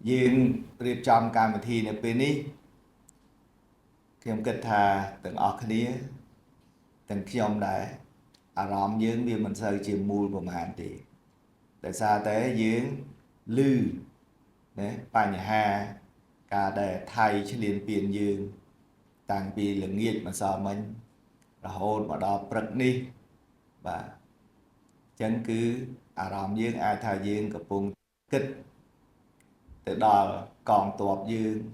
dương riêng trong cả một thì này bên ní khi ông kết thà từng ọc đi từng khi ông đã rõm dương vì mình sơ chìm mùi của màn thì tại sao thế dương lư đấy bà nhà hà cả để thay cho liên tiền dương tăng vì là nghiệt mà sao mình là hôn mà đó bật đi và chân cứ rõm dương ai thay dương gặp vùng kích từ đó còn tuột dương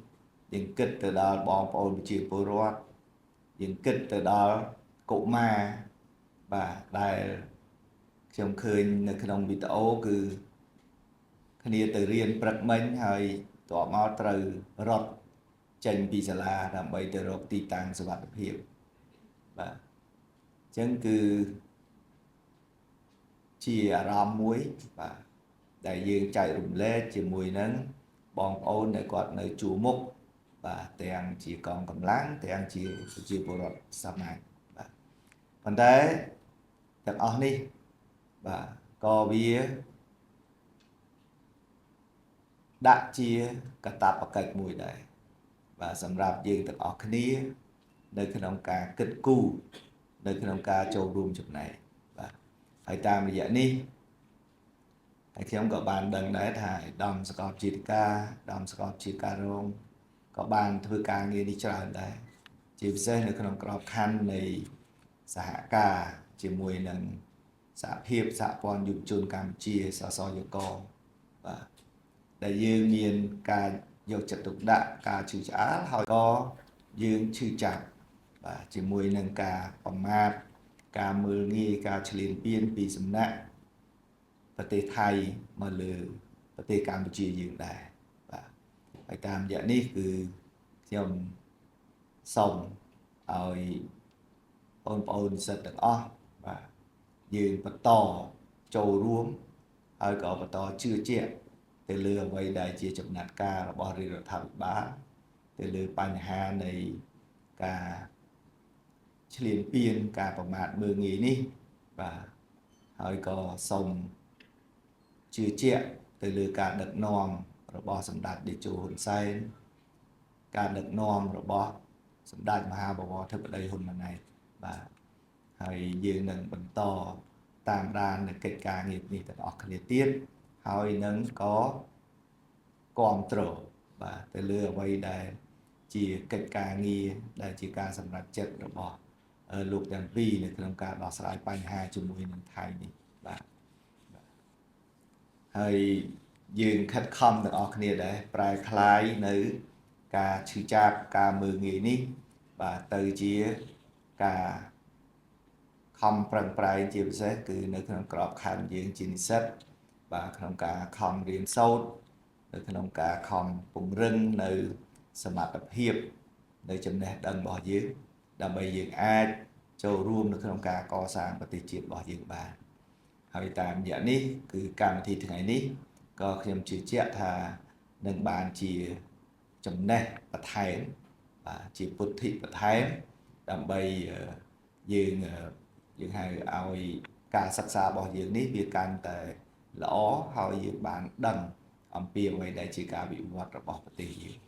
những kích từ đó bọn ôn chịu bố rót những kích từ đó cụ ma và đại trong khơiในក្នុងវីដេអូគឺគ្នាទៅរៀនព្រឹកមិញហើយតបមកត្រូវរត់ចេញពីសាលាដើម្បីទៅរកទីតាំងសុវត្ថិភាពបាទអញ្ចឹងគឺជាអារម្មណ៍មួយបាទដែលយើងចែករំលែកជាមួយនឹងបងប្អូនដែលគាត់នៅជួរមុខបាទទាំងជាកងកម្លាំងទាំងជាប្រជាពលរដ្ឋសាមញ្ញបាទប៉ុន្តែទាំងអស់នេះបាទក៏វាដាក់ជាកាតព្វកិច្ចមួយដែរបាទសម្រាប់យើងទាំងអស់គ្នានៅក្នុងការគិតគូរនៅក្នុងការចូលរួមចំណែកបាទហើយតាមរយៈនេះហើយខ្ញុំក៏បានដឹងដែរថាឧត្តមសាកលវិទ្យាធិការឧត្តមសាកលវិទ្យាការរងក៏បានធ្វើការងារនេះច្រើនដែរជាពិសេសនៅក្នុងក្របខ័ណ្ឌនៃសហការជាមួយនឹងសហភាពសហព័ន្ធយុវជនកម្ពុជាសសយកបាទដែលយើងមានការយកចិត្តទុកដាក់ការជឿឆ្អាលហើយក៏យើងឈឺចាប់បាទជាមួយនឹងការប្រមាថការមើលងាយការឈ្លានពានពីសំណាក់ប្រទេសថៃមកលើប្រទេសកម្ពុជាយើងដែរបាទហើយតាមរយៈនេះគឺខ្ញុំសូមឲ្យបងប្អូននិស្សិតទាំងអស់បាទយើងបន្តចូលរួមហើយក៏បន្តជឿជាក់ទៅលើអ្វីដែលជាចំណាត់ការរបស់រាជរដ្ឋាភិបាលទៅលើបញ្ហានៃការឈ្លានពានការប្រមាថមើលងាយនេះបាទហើយក៏សូមជឿជាក់ទៅលើការដឹកនាំរបស់សម្ដេចតេជោហ៊ុនសែនការដឹកនាំរបស់សម្ដេចមហាបវរធិបតីហ៊ុនម៉ាណែតបាទហើយយើងនឹងបន្តតាមដាននៅកិច្ចការងារនេះទាំងអស់គ្នាទៀតហើយនឹងក៏គ្រប់គ្រងបាទទៅលើអ្វីដែលជាកិច្ចការងារដែលជាការសម្រេចចិត្តរបស់លោកទាំងពីរនៅក្នុងការដោះស្រាយបញ្ហាជាមួយនឹងថៃនេះបាទហើយយើងខិតខំទាំងអស់គ្នាដែរប្រែคลายនៅការឈឺចាប់ការមើលងាយនេះបាទទៅជាការខំប្រឹងប្រែងជាពិសេសគឺនៅក្នុងក្របខ័ណ្ឌយើងជានិស្សិតបាទក្នុងការខំរៀនសូត្រនៅក្នុងការខំពង្រឹងនៅសមត្ថភាពនៅចំណេះដឹងរបស់យើងដើម្បីយើងអាចចូលរួមនៅក្នុងការកសាងប្រទេសជាតិរបស់យើងបានហើយតាមរយៈនេះគឺកម្មវិធីថ្ងៃនេះក៏ខ្ញុំជឿជាក់ថានឹងបានជាចំណេះបន្ថែមបាទជាពុទ្ធិបន្ថែមដើម្បីយើងហៅឲ្យការសិក្សារបស់យើងនេះវាកាន់តែល្អហើយយើងបានដឹងអំពីអ្វីដែលជាការវិវត្តរបស់ប្រទេសយើង